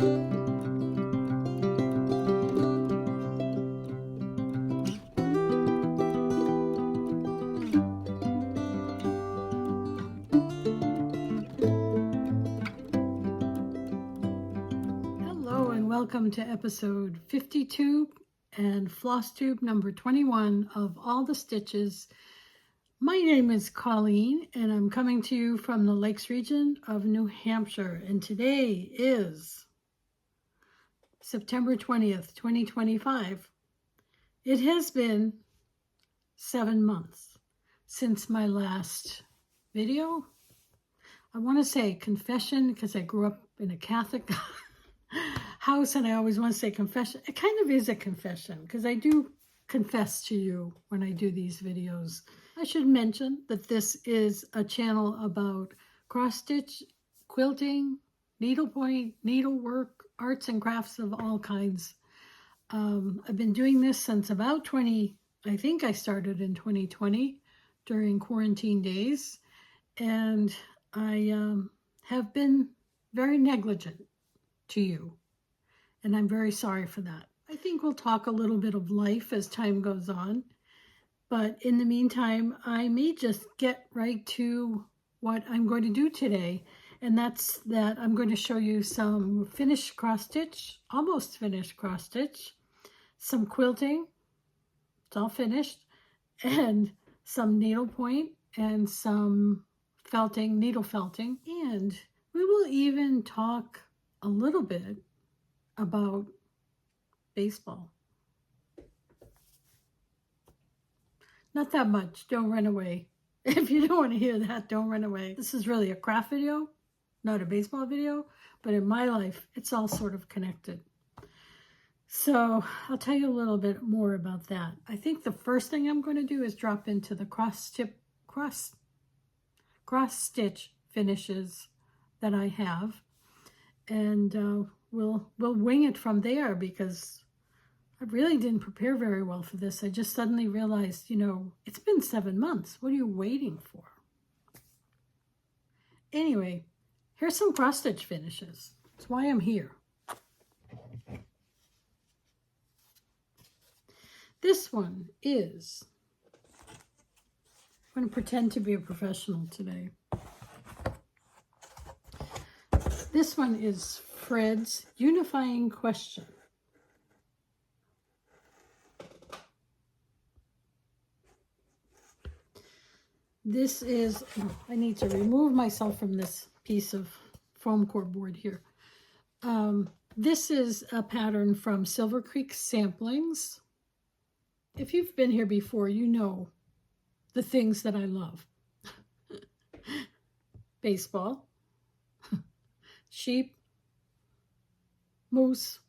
Hello and welcome to episode 52 and Flosstube number 21 of All the Stitches. My name is Colleen and I'm coming to you from the Lakes region of New Hampshire, and today is September 20th, 2025. It has been 7 months since my last video. I want to say confession because I grew up in a Catholic house and I always want to say confession. It kind of is a confession because I do confess to you when I do these videos. I should mention that this is a channel about cross-stitch, quilting, needlepoint, needlework, arts and crafts of all kinds. I've been doing this since about I think I started in 2020 during quarantine days, and I have been very negligent to you, and I'm very sorry for that. I think we'll talk a little bit of life as time goes on, but in the meantime, I may just get right to what I'm going to do today, and that's that I'm going to show you some finished cross-stitch, almost finished cross-stitch, some quilting, it's all finished, and some needlepoint and some felting, needle felting, and we will even talk a little bit about baseball. Not that much, don't run away. If you don't want to hear that, don't run away. This is really a craft video, not a baseball video, but in my life, it's all sort of connected. So I'll tell you a little bit more about that. I think the first thing I'm going to do is drop into the cross-stitch finishes that I have, and we'll wing it from there because I really didn't prepare very well for this. I just suddenly realized, it's been 7 months. What are you waiting for? Anyway, here's some cross-stitch finishes. That's why I'm here. This one is, I'm going to pretend to be a professional today. This one is Fred's Unifying Question. This is, I need to remove myself from this piece of foam core board here. This is a pattern from Silver Creek Samplings. If you've been here before, you know the things that I love. Baseball, sheep, moose,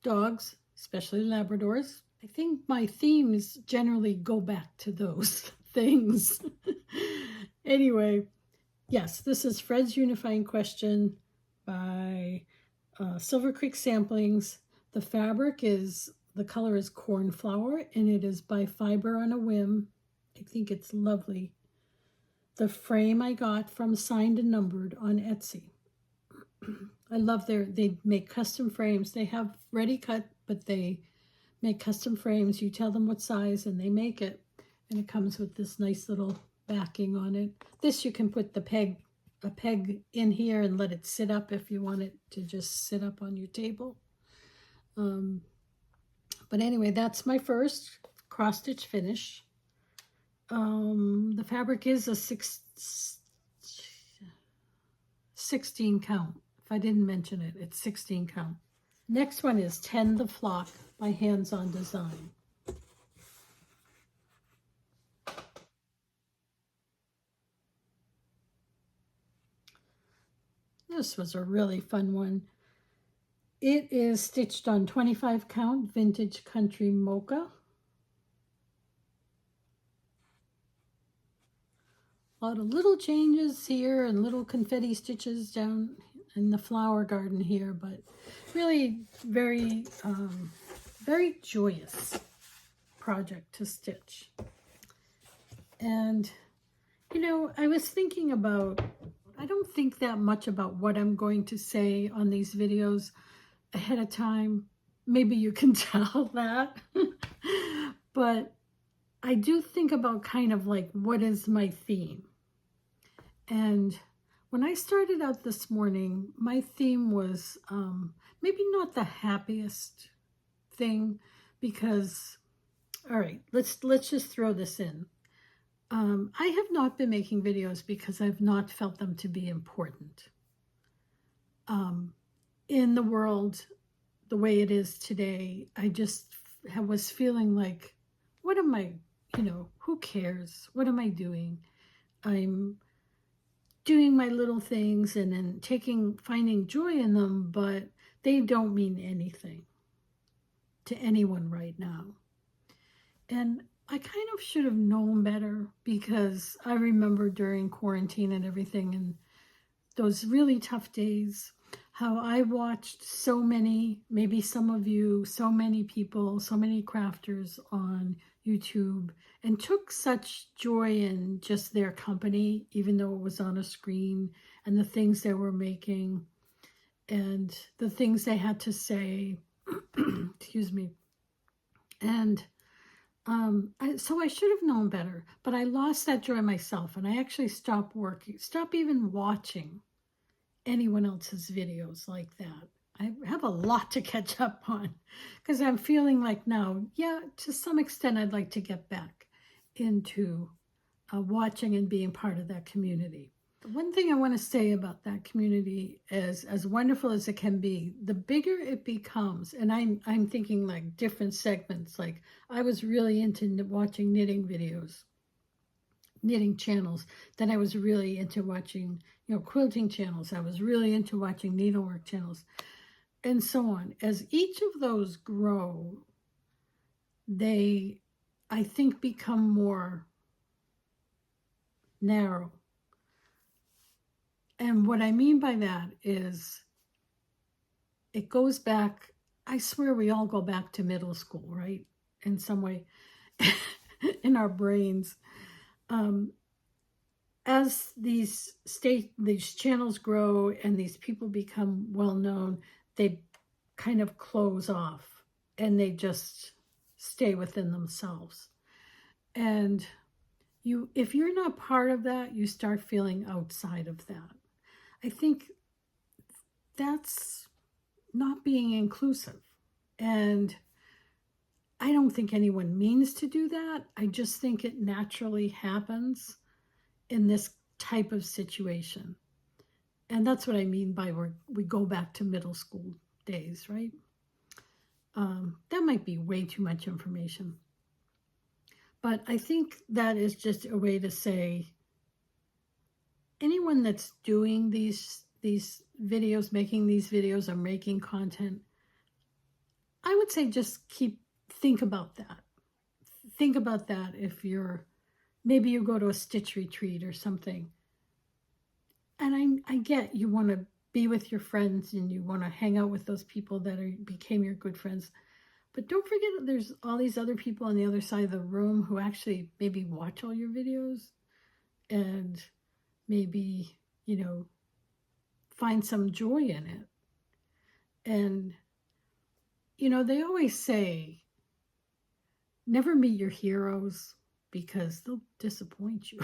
dogs, especially Labradors. I think my themes generally go back to those things. Anyway, yes, this is Fred's Unifying Question by Silver Creek Samplings. The fabric is, the color is Cornflower, and it is by Fiber on a Whim. I think it's lovely. The frame I got from Signed and Numbered on Etsy. I love they make custom frames. They have ready cut, but they make custom frames. You tell them what size and they make it. And it comes with this nice little backing on it. This you can put a peg in here and let it sit up if you want it to just sit up on your table. But anyway, that's my first cross-stitch finish. The fabric is a 16 count. If I didn't mention it, it's 16 count. Next one is Tend the Flock by Hands On Design. This was a really fun one. It is stitched on 25 count Vintage Country Mocha. A lot of little changes here and little confetti stitches down in the flower garden here, but really very, very joyous project to stitch. And, I was thinking about I don't think that much about what I'm going to say on these videos ahead of time. Maybe you can tell that. But I do think about kind of like, what is my theme? And when I started out this morning, my theme was maybe not the happiest thing, because, all right, let's just throw this in. I have not been making videos because I've not felt them to be important. In the world, the way it is today, I just was feeling like, what am I, who cares? What am I doing? I'm doing my little things and then finding joy in them, but they don't mean anything to anyone right now. And I kind of should have known better, because I remember during quarantine and everything and those really tough days, how I watched so many, maybe some of you, so many people, so many crafters on YouTube, and took such joy in just their company, even though it was on a screen, and the things they were making and the things they had to say. Excuse me. And so I should have known better, but I lost that joy myself, and I actually stopped even watching anyone else's videos like that. I have a lot to catch up on, because I'm feeling like now, yeah, to some extent, I'd like to get back into watching and being part of that community. One thing I want to say about that community is, as wonderful as it can be, the bigger it becomes, and I'm thinking like different segments. Like, I was really into watching knitting videos, knitting channels. Then I was really into watching, quilting channels. I was really into watching needlework channels, and so on. As each of those grow, they, I think, become more narrow. And what I mean by that is, it goes back, I swear we all go back to middle school, right? In some way, in our brains. As these channels grow and these people become well known, they kind of close off and they just stay within themselves. And if you're not part of that, you start feeling outside of that. I think that's not being inclusive. And I don't think anyone means to do that. I just think it naturally happens in this type of situation. And that's what I mean by we go back to middle school days, right? That might be way too much information. But I think that is just a way to say, anyone that's doing these videos, making these videos, or making content, I would say just think about that. Think about that if maybe you go to a stitch retreat or something. And I get you want to be with your friends and you want to hang out with those people that became your good friends. But don't forget that there's all these other people on the other side of the room who actually maybe watch all your videos and maybe, find some joy in it. And, they always say, never meet your heroes because they'll disappoint you.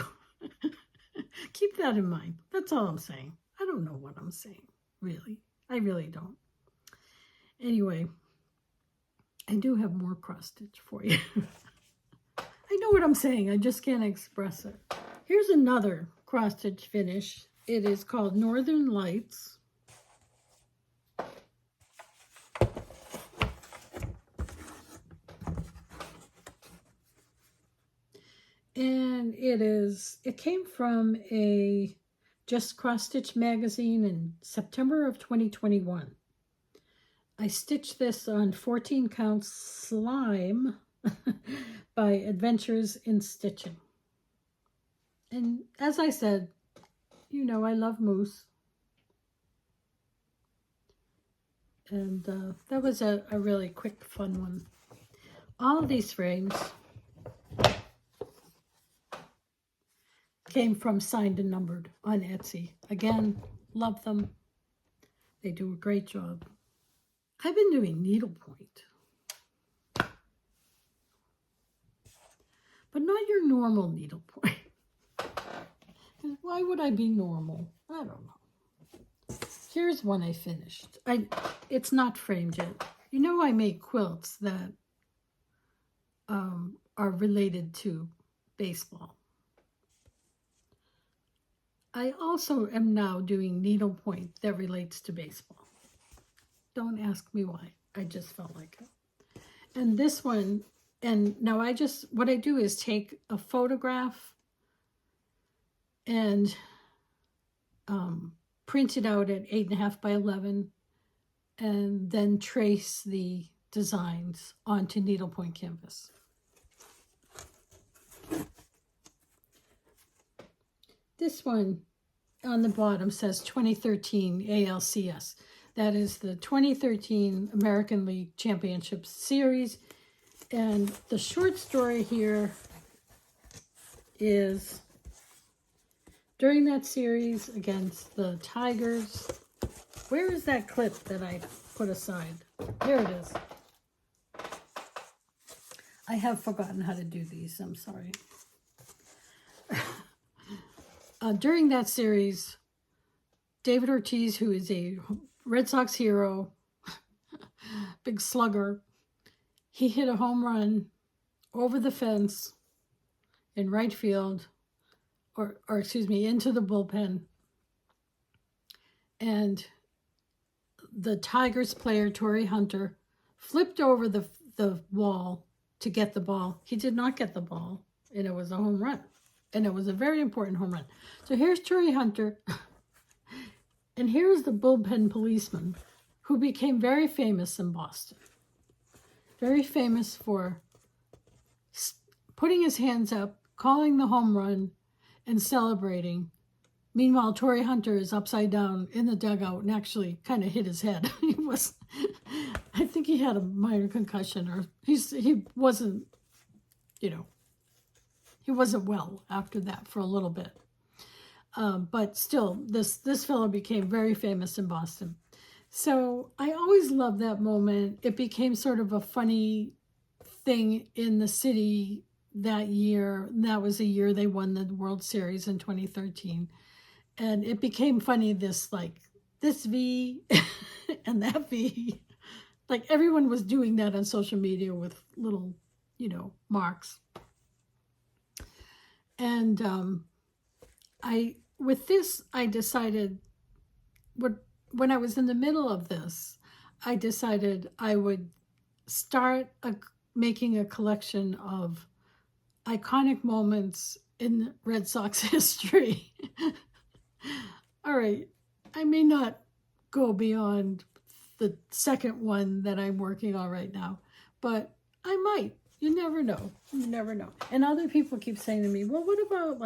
Keep that in mind. That's all I'm saying. I don't know what I'm saying, really. I really don't. Anyway, I do have more cross stitch for you. I know what I'm saying. I just can't express it. Here's another cross stitch finish. It is called Northern Lights. And it came from a Just Cross Stitch magazine in September of 2021. I stitched this on 14 Count Slime by Adventures in Stitching. And as I said, I love moose. And that was a really quick, fun one. All of these frames came from Signed and Numbered on Etsy. Again, love them. They do a great job. I've been doing needlepoint. But not your normal needlepoint. Why would I be normal? I don't know. Here's one I finished. It's not framed yet. You know I make quilts that are related to baseball. I also am now doing needlepoint that relates to baseball. Don't ask me why. I just felt like it. And this one, and now what I do is take a photograph and print it out at 8.5 by 11 and then trace the designs onto needlepoint canvas. This one on the bottom says 2013 ALCS. That is the 2013 American League Championship Series. And the short story here is during that series against the Tigers. Where is that clip that I put aside? There it is. I have forgotten how to do these. I'm sorry. During that series, David Ortiz, who is a Red Sox hero, big slugger, he hit a home run over the fence in right field, or excuse me, into the bullpen. And the Tigers player, Torrey Hunter, flipped over the wall to get the ball. He did not get the ball, and it was a home run. And it was a very important home run. So here's Torrey Hunter, and here's the bullpen policeman, who became very famous in Boston. Very famous for putting his hands up, calling the home run, and celebrating. Meanwhile, Torrey Hunter is upside down in the dugout and actually kind of hit his head. I think he had a minor concussion, or he wasn't, he wasn't well after that for a little bit. But still, this fellow became very famous in Boston. So I always loved that moment. It became sort of a funny thing in the city that year. That was the year they won the World Series in 2013. And it became funny, this V and that V. Like everyone was doing that on social media with little, marks. And I decided, when I was in the middle of this, I decided I would start making a collection of iconic moments in Red Sox history. All right, I may not go beyond the second one that I'm working on right now, but I might. You never know. You never know. And other people keep saying to me, well, what about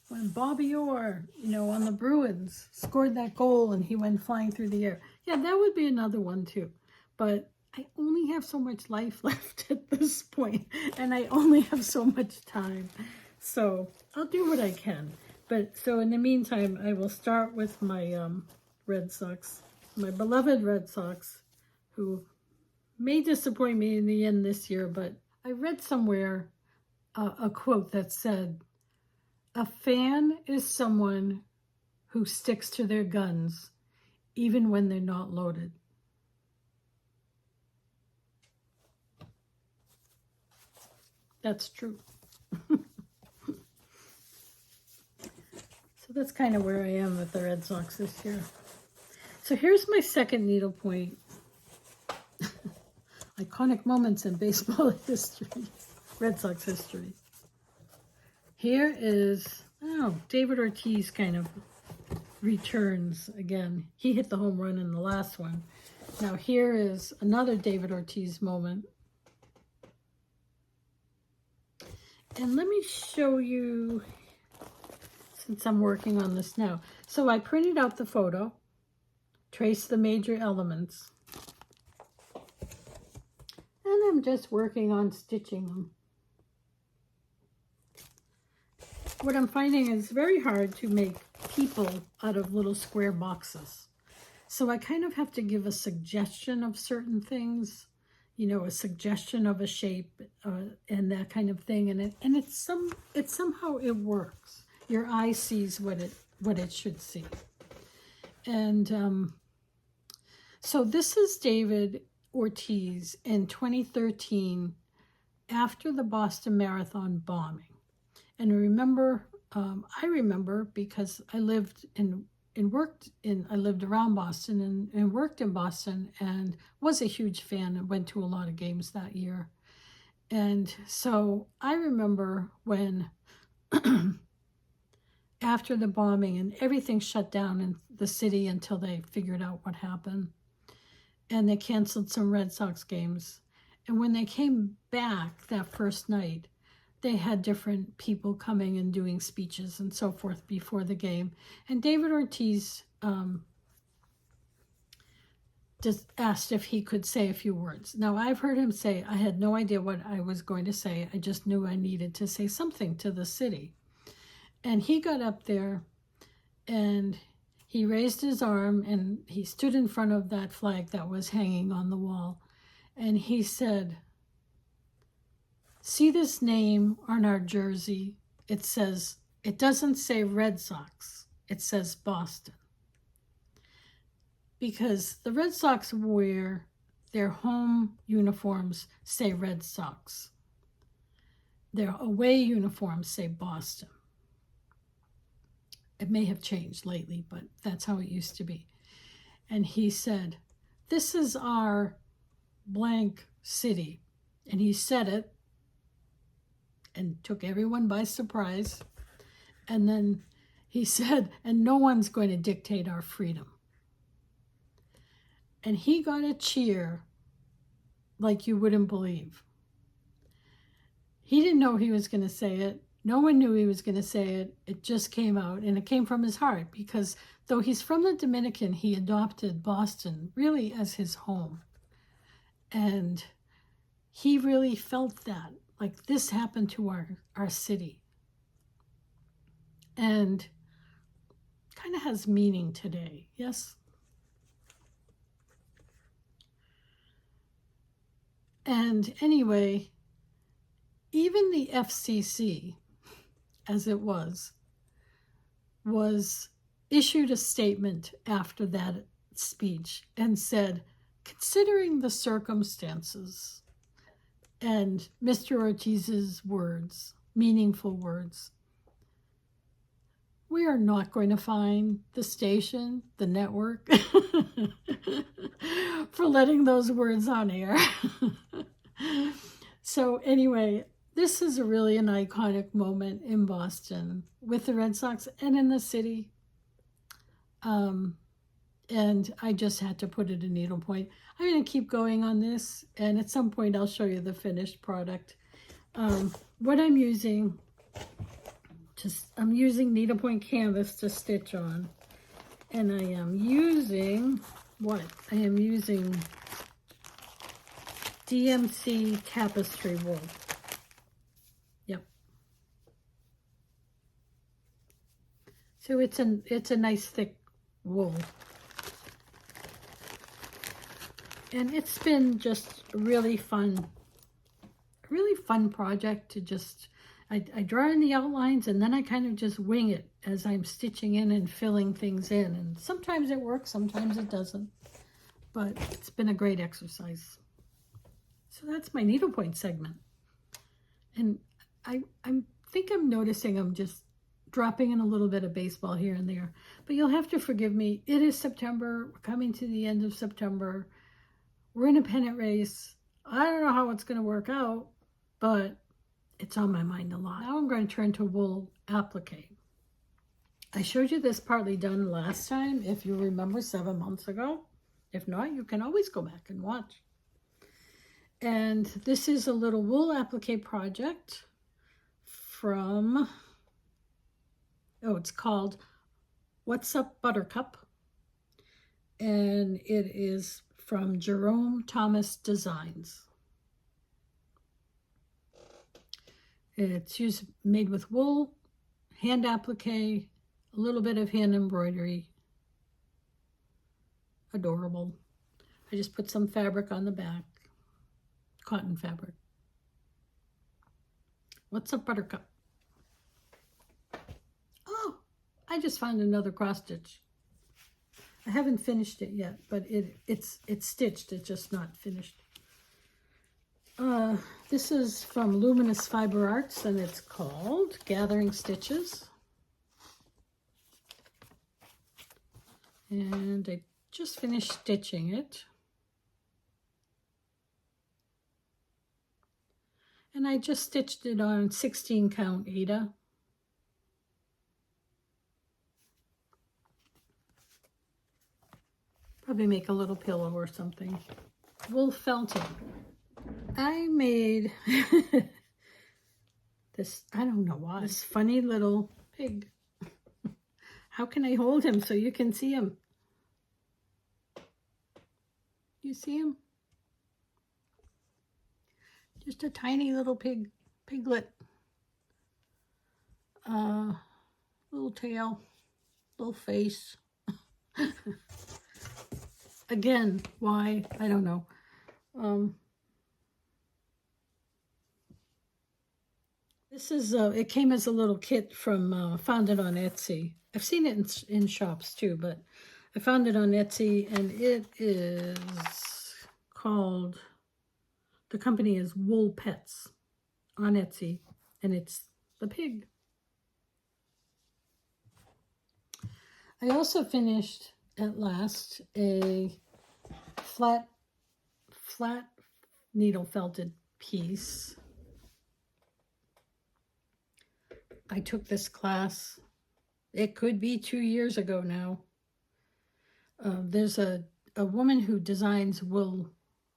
when Bobby Orr, on the Bruins scored that goal and he went flying through the air? Yeah, that would be another one too. But I only have so much life left at this point, and I only have so much time. So I'll do what I can. But so in the meantime, I will start with my Red Sox, my beloved Red Sox, who may disappoint me in the end this year, but I read somewhere a quote that said, "A fan is someone who sticks to their guns even when they're not loaded." That's true. So that's kind of where I am with the Red Sox this year. So here's my second needlepoint. Iconic moments in baseball history. Red Sox history. Here is, David Ortiz kind of returns again. He hit the home run in the last one. Now here is another David Ortiz moment. And let me show you, since I'm working on this now. So I printed out the photo, traced the major elements, and I'm just working on stitching them. what I'm finding is very hard to make people out of little square boxes. So I kind of have to give a suggestion of certain things, you know, a suggestion of a shape and that kind of thing. And it's somehow it works. Your eye sees what it should see. And so this is David Ortiz in 2013 after the Boston Marathon bombing. And I remember because I lived I lived around Boston and worked in Boston and was a huge fan and went to a lot of games that year. And so I remember when after the bombing and everything shut down in the city until they figured out what happened, and they canceled some Red Sox games. And when they came back that first night, they had different people coming and doing speeches and so forth before the game. And David Ortiz just asked if he could say a few words. Now, I've heard him say, I had no idea what I was going to say. I just knew I needed to say something to the city. And he got up there and he raised his arm and he stood in front of that flag that was hanging on the wall. And he said, see this name on our jersey? It doesn't say Red Sox, it says Boston. Because the Red Sox wear their home uniforms say Red Sox. Their away uniforms say Boston. It may have changed lately, but that's how it used to be. And he said, this is our blank city. And he said it and took everyone by surprise. And then he said, and no one's going to dictate our freedom. And he got a cheer like you wouldn't believe. He didn't know he was going to say it. No one knew he was going to say it. It just came out, and it came from his heart, because though he's from the Dominican, he adopted Boston really as his home. And he really felt that, like, this happened to our city. And kind of has meaning today, yes? And anyway, even the FCC, as it was issued a statement after that speech and said, considering the circumstances, and Mr. Ortiz's words, meaningful words, we are not going to fine the station, the network, for letting those words on air. So anyway, this is really an iconic moment in Boston with the Red Sox and in the city. And I just had to put it in needlepoint. I'm going to keep going on this, and at some point I'll show you the finished product. What I'm using, I'm using needlepoint canvas to stitch on, and I am using I am using DMC tapestry wool. Yep. So it's a nice thick wool. And it's been just a really fun project to just, I draw in the outlines and then I kind of just wing it as I'm stitching in and filling things in. And sometimes it works, sometimes it doesn't. But it's been a great exercise. So that's my needlepoint segment. And I think I'm noticing I'm just dropping in a little bit of baseball here and there. But you'll have to forgive me. It is September. We're coming to the end of September. We're in a pennant race. I don't know how it's going to work out, but it's on my mind a lot. Now I'm going to turn to wool applique. I showed you this partly done last time, if you remember, 7 months ago. If not, you can always go back and watch. And this is a little wool applique project from, it's called What's Up Buttercup. And it is from Jerome Thomas Designs. It's made with wool, hand applique, a little bit of hand embroidery. Adorable. I just put some fabric on the back, cotton fabric. What's a Buttercup? Oh, I just found another cross stitch. I haven't finished it yet, but it's stitched. It's just not finished. This is from Luminous Fiber Arts, and it's called Gathering Stitches. And I just finished stitching it. And I just stitched it on 16 count Aida. Probably make a little pillow or something. Wool felting. I made this, I don't know why, this funny little pig. How can I hold him so you can see him? You see him? Just a tiny little piglet. Little tail, little face. Again, why? I don't know. This is, it came as a little kit from, found it on Etsy. I've seen it in shops too, but I found it on Etsy, and it is called, the company is Wool Pets on Etsy, and it's the pig. I also finished at last a flat needle felted piece. I took this class, it could be 2 years ago now. There's a woman who designs wool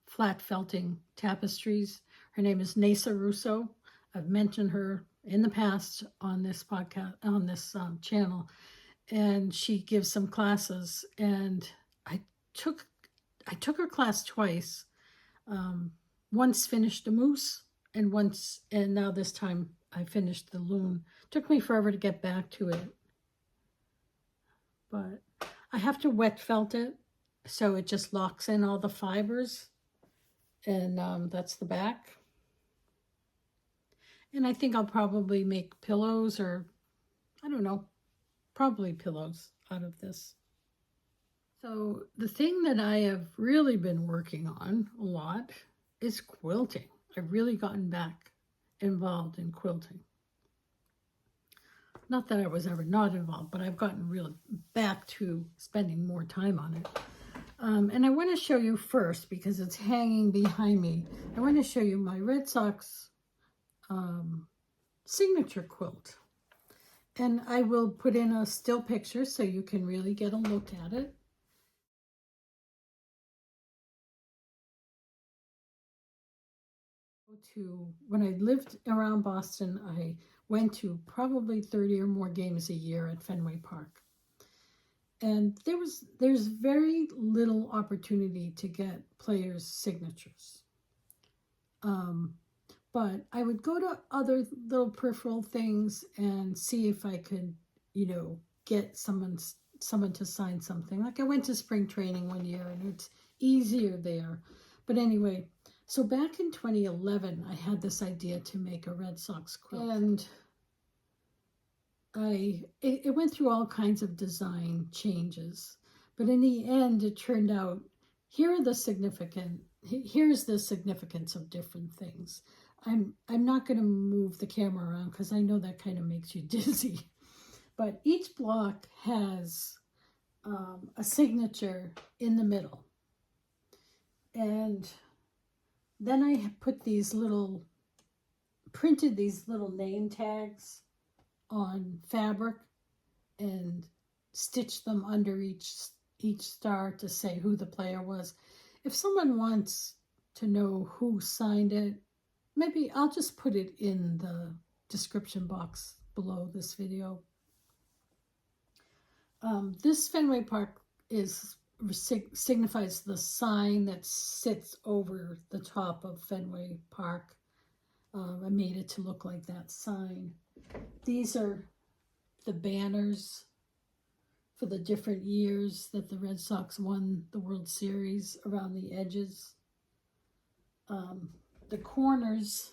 flat felting tapestries. Her name is Nasa Russo. I've mentioned her in the past on this podcast, on this channel, and she gives some classes. And I took her class twice. Once finished the moose, and now this time I finished the loom. Took me forever to get back to it, but I have to wet felt it so it just locks in all the fibers, and that's the back. And I think I'll probably make pillows, or I don't know, probably pillows out of this. So the thing that I have really been working on a lot is quilting. I've really gotten back involved in quilting. Not that I was ever not involved, but I've gotten really back to spending more time on it. And I want to show you first, because it's hanging behind me, I want to show you my Red Sox signature quilt. And I will put in a still picture so you can really get a look at it. When I lived around Boston, I went to probably 30 or more games a year at Fenway Park. And there's very little opportunity to get players' signatures. But I would go to other little peripheral things and see if I could, get someone to sign something. Like I went to spring training one year, and it's easier there. But anyway, so back in 2011, I had this idea to make a Red Sox quilt, and it went through all kinds of design changes. But in the end, it turned out, here's the significance of different things. I'm not going to move the camera around because I know that kind of makes you dizzy. But each block has a signature in the middle. And then I put printed these little name tags on fabric and stitched them under each star to say who the player was. If someone wants to know who signed it, maybe I'll just put it in the description box below this video. This Fenway Park signifies the sign that sits over the top of Fenway Park. I made it to look like that sign. These are the banners for the different years that the Red Sox won the World Series around the edges. The corners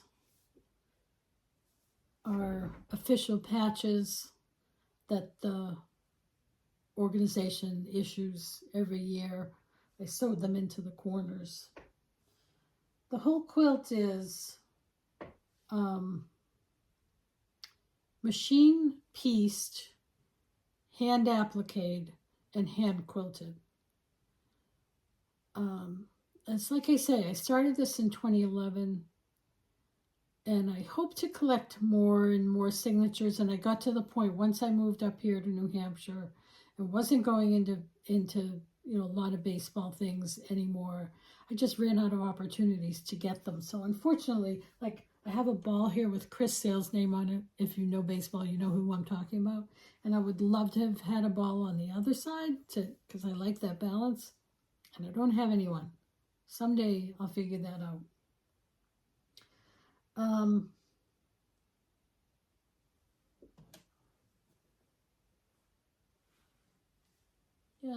are official patches that the organization issues every year. I sewed them into the corners. The whole quilt is machine pieced, hand appliqued, and hand quilted. It's like I say, I started this in 2011, and I hope to collect more and more signatures. And I got to the point once I moved up here to New Hampshire and wasn't going into a lot of baseball things anymore. I just ran out of opportunities to get them. So unfortunately, like, I have a ball here with Chris Sale's name on it. If you know baseball, you know who I'm talking about. And I would love to have had a ball on the other side because I like that balance. And I don't have anyone. Someday I'll figure that out. On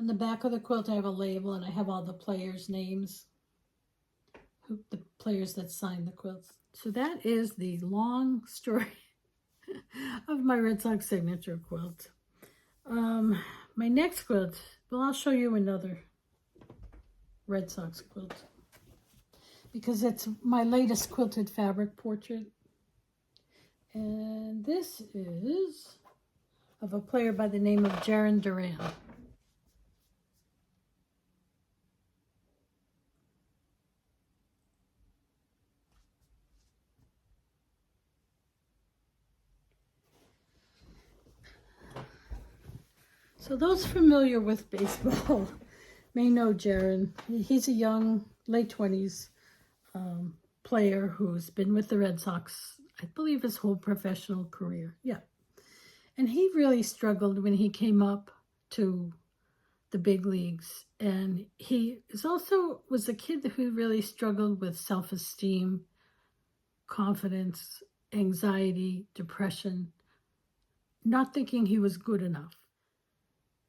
the back of the quilt I have a label, and I have all the players' names, the players that signed the quilts. So that is the long story of my Red Sox signature quilt. My next quilt, well, I'll show you another Red Sox quilt because it's my latest quilted fabric portrait. And this is of a player by the name of Jerome. So those familiar with baseball may know Jerome. He's a young, late 20s player who's been with the Red Sox, I believe, his whole professional career. Yeah. And he really struggled when he came up to the big leagues. And he was a kid who really struggled with self-esteem, confidence, anxiety, depression, not thinking he was good enough.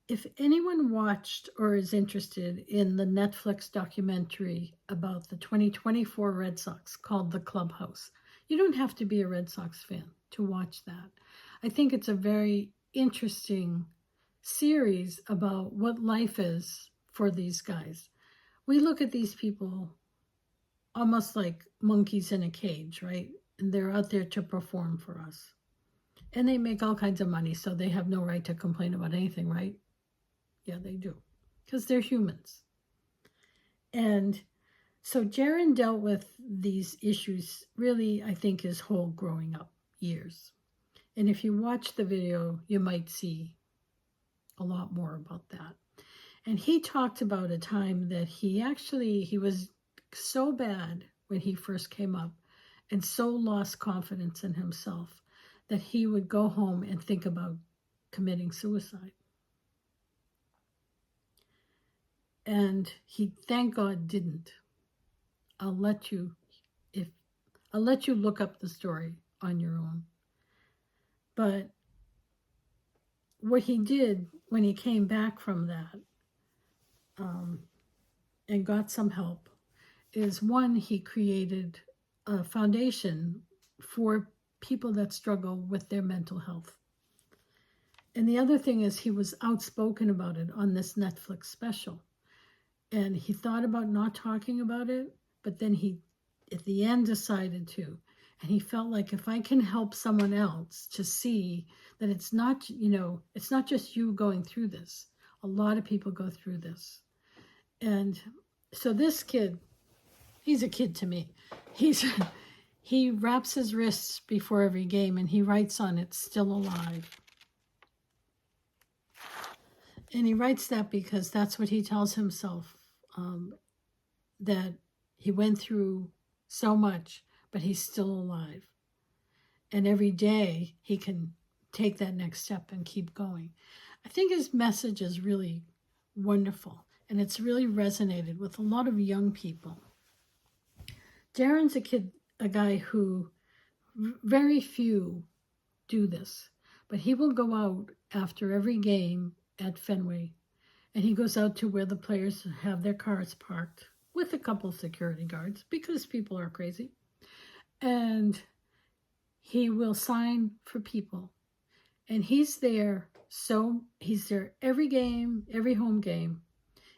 If anyone watched or is interested in the Netflix documentary about the 2024 Red Sox called The Clubhouse, you don't have to be a Red Sox fan to watch that. I think it's a very interesting series about what life is for these guys. We look at these people almost like monkeys in a cage, right? And they're out there to perform for us. And they make all kinds of money, so they have no right to complain about anything, right? Yeah, they do, because they're humans. And so Jerome dealt with these issues really, I think, his whole growing up years. And if you watch the video, you might see a lot more about that. And he talked about a time that he was so bad when he first came up and so lost confidence in himself that he would go home and think about committing suicide. And he, thank God, didn't. I'll let you look up the story on your own. But what he did when he came back from that and got some help is, one, he created a foundation for people that struggle with their mental health. And the other thing is he was outspoken about it on this Netflix special. And he thought about not talking about it, but then he, at the end, decided to. And he felt like, if I can help someone else to see that it's not just you going through this. A lot of people go through this. And so this kid, he's a kid to me. He wraps his wrists before every game and he writes on it, "Still alive." And he writes that because that's what he tells himself, that he went through so much, but he's still alive. And every day he can take that next step and keep going. I think his message is really wonderful, and it's really resonated with a lot of young people. Darren's a guy who very few do this, but he will go out after every game at Fenway, and he goes out to where the players have their cars parked with a couple security guards because people are crazy, and he will sign for people, and he's there every game, every home game,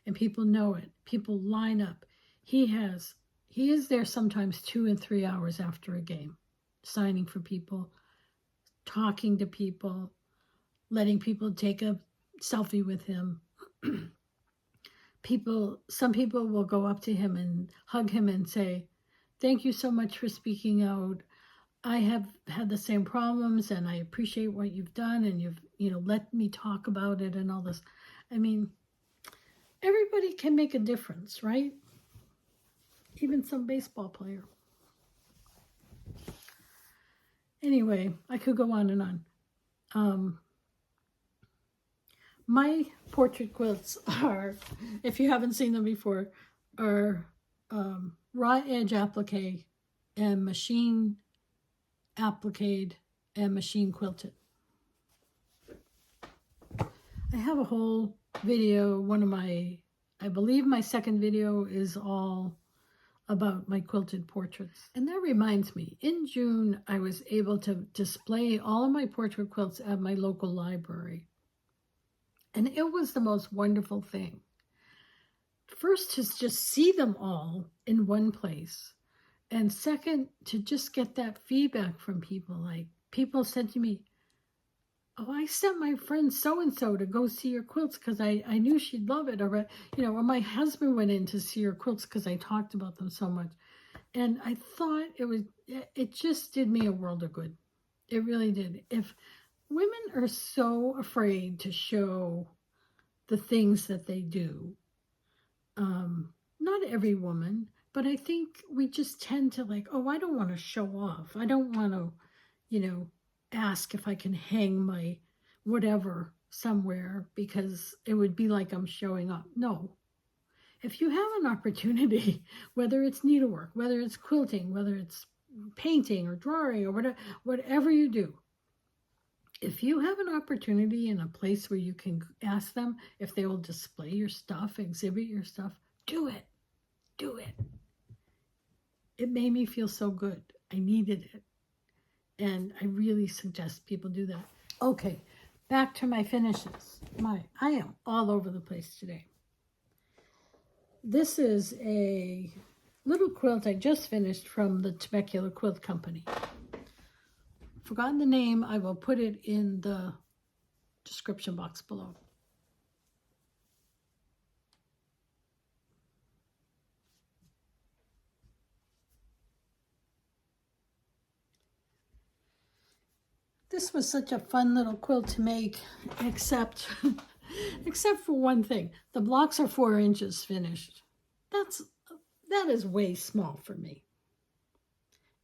and people know it. People line up. He is there sometimes 2 and 3 hours after a game, signing for people, talking to people, letting people take a selfie with him. Some people will go up to him and hug him and say, "Thank you so much for speaking out. I have had the same problems, and I appreciate what you've done, and you've let me talk about it," and all this. I mean, everybody can make a difference, right? Even some baseball player. Anyway, I could go on and on. My portrait quilts are, if you haven't seen them before, are raw edge applique and machine appliqued and machine quilted. I have a whole video. I believe my second video is all about my quilted portraits. And that reminds me, in June, I was able to display all of my portrait quilts at my local library. And it was the most wonderful thing. First, to just see them all in one place. And second, to just get that feedback from people. Like, people said to me, "Oh, I sent my friend so-and-so to go see your quilts because I knew she'd love it." Or, or my husband went in to see your quilts because I talked about them so much. And I thought it just did me a world of good. It really did. If women are so afraid to show the things that they do, not every woman, but I think we just tend to I don't want to show off. I don't want to, ask if I can hang my whatever somewhere because it would be like I'm showing up. No. If you have an opportunity, whether it's needlework, whether it's quilting, whether it's painting or drawing or whatever you do, if you have an opportunity in a place where you can ask them if they will display your stuff, exhibit your stuff, do it. Do it. It made me feel so good. I needed it. And I really suggest people do that. Okay, back to my finishes. I am all over the place today. This is a little quilt I just finished from the Temecula Quilt Company. Forgotten the name. I will put it in the description box below. This was such a fun little quilt to make, except for one thing. The blocks are 4 inches finished. That is way small for me.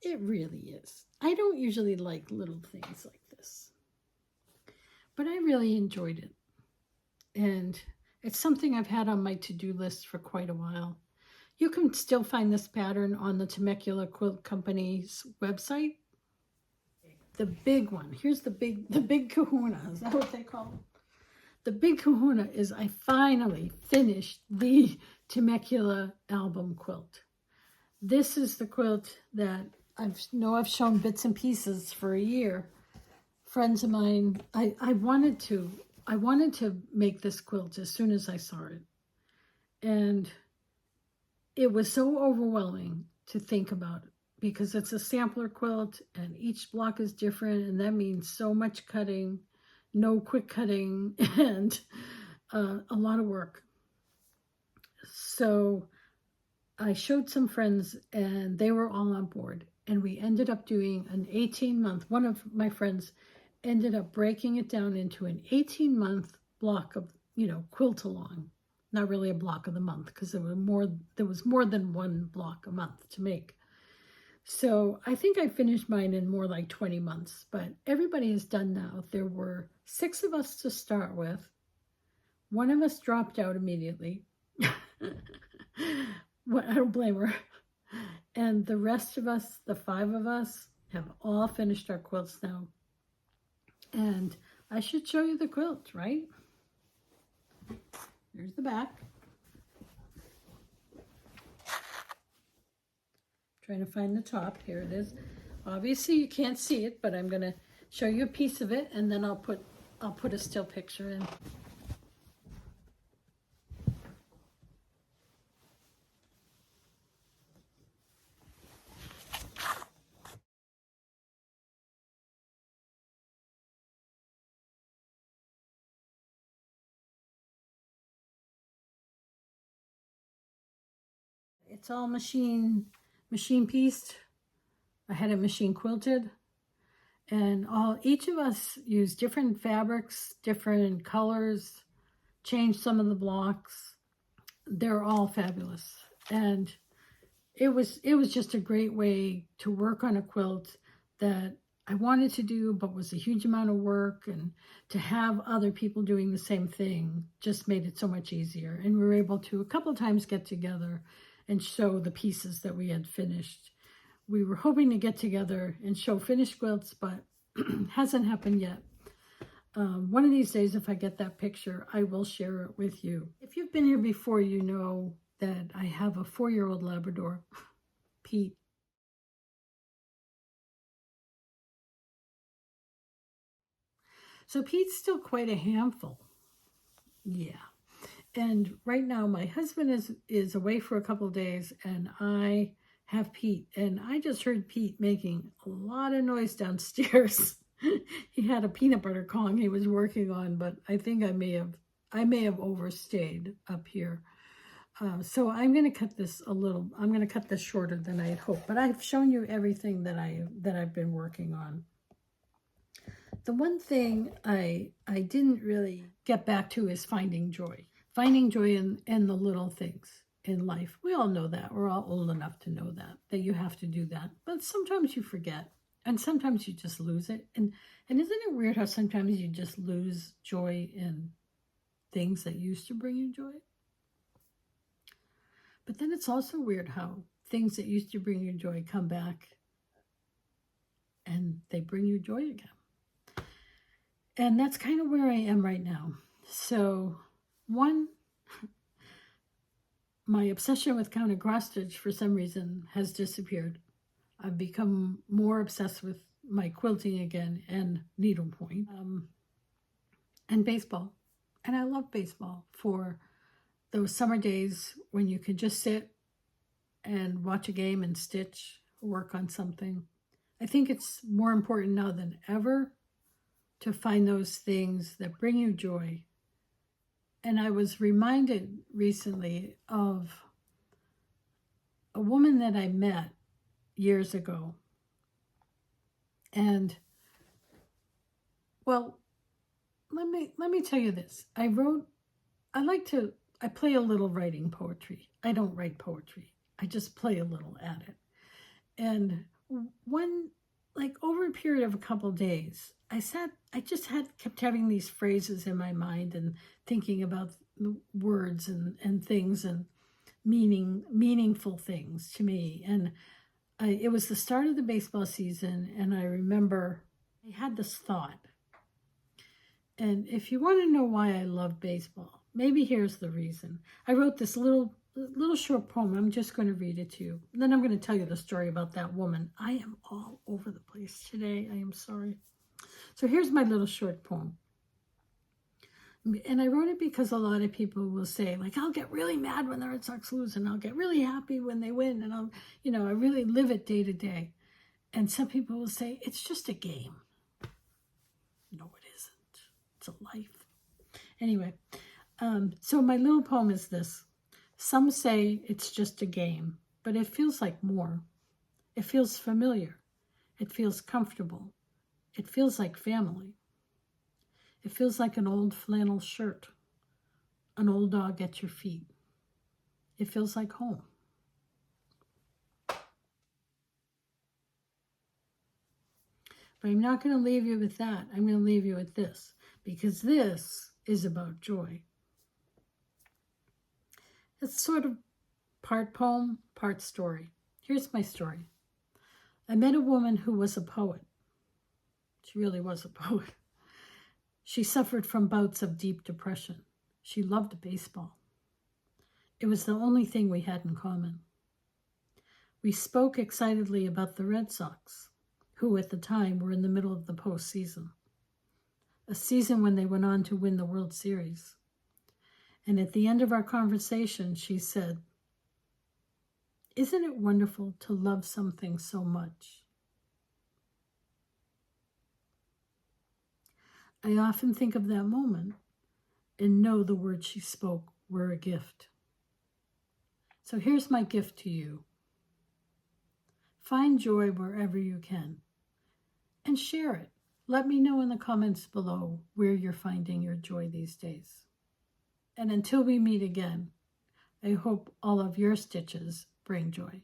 It really is. I don't usually like little things like this, but I really enjoyed it. And it's something I've had on my to-do list for quite a while. You can still find this pattern on the Temecula Quilt Company's website. The big one. Here's the big kahuna. Is that what they call it? The big kahuna is I finally finished the Temecula album quilt. This is the quilt that I've shown bits and pieces for a year. Friends of mine, I wanted to make this quilt as soon as I saw it. And it was so overwhelming to think about it, because it's a sampler quilt and each block is different, and that means so much cutting, no quick cutting, and a lot of work. So I showed some friends and they were all on board, and we ended up doing an 18-month, one of my friends ended up breaking it down into an 18-month block of, quilt along. Not really a block of the month, because there was more than one block a month to make. So I think I finished mine in more like 20 months, but everybody is done now. There were 6 of us to start with. One of us dropped out immediately. Well, I don't blame her. And the rest of us, the 5 of us, have all finished our quilts now. And I should show you the quilt, right? There's the back. Trying to find the top. Here it is. Obviously you can't see it, but I'm gonna show you a piece of it, and then I'll put a still picture in. It's all machine pieced. I had it machine quilted, and each of us used different fabrics, different colors, changed some of the blocks. They're all fabulous, and it was just a great way to work on a quilt that I wanted to do, but was a huge amount of work, and to have other people doing the same thing just made it so much easier. And we were able to a couple of times get together and show the pieces that we had finished. We were hoping to get together and show finished quilts, but hasn't happened yet. One of these days, if I get that picture, I will share it with you. If you've been here before, you know that I have a 4-year-old Labrador, Pete. So Pete's still quite a handful. Yeah. And right now my husband is away for a couple of days, and I have Pete, and I just heard Pete making a lot of noise downstairs. He had a peanut butter Kong he was working on, but I think I may have overstayed up here. So I'm going to cut this I'm going to cut this shorter than I had hoped, but I've shown you everything that I've been working on. The one thing I didn't really get back to is finding joy. Finding joy in the little things in life. We all know that. We're all old enough to know that you have to do that. But sometimes you forget, and sometimes you just lose it. And isn't it weird how sometimes you just lose joy in things that used to bring you joy? But then it's also weird how things that used to bring you joy come back and they bring you joy again. And that's kind of where I am right now. So one, my obsession with counter cross stitch for some reason has disappeared. I've become more obsessed with my quilting again and needlepoint and baseball. And I love baseball for those summer days when you can just sit and watch a game and stitch, work on something. I think it's more important now than ever to find those things that bring you joy. And I was reminded recently of a woman that I met years ago. And, well, let me tell you this. I play a little writing poetry. I don't write poetry. I just play a little at it. And over a period of a couple of days, I kept having these phrases in my mind and thinking about words and things and meaningful things to me. And it was the start of the baseball season, and I remember I had this thought. And if you want to know why I love baseball, maybe here's the reason. I wrote this little short poem. I'm just going to read it to you. And then I'm going to tell you the story about that woman. I am all over the place today. I am sorry. So here's my little short poem. And I wrote it because a lot of people will say, like, I'll get really mad when the Red Sox lose, and I'll get really happy when they win, and I really live it day to day. And some people will say, it's just a game. No, it isn't. It's a life. Anyway, so my little poem is this. Some say it's just a game, but it feels like more. It feels familiar. It feels comfortable. It feels like family. It feels like an old flannel shirt, an old dog at your feet. It feels like home. But I'm not going to leave you with that. I'm going to leave you with this, because this is about joy. It's sort of part poem, part story. Here's my story. I met a woman who was a poet. She really was a poet. She suffered from bouts of deep depression. She loved baseball. It was the only thing we had in common. We spoke excitedly about the Red Sox, who at the time were in the middle of the postseason, a season when they went on to win the World Series. And at the end of our conversation, she said, "Isn't it wonderful to love something so much?" I often think of that moment and know the words she spoke were a gift. So here's my gift to you. Find joy wherever you can and share it. Let me know in the comments below where you're finding your joy these days. And until we meet again, I hope all of your stitches bring joy.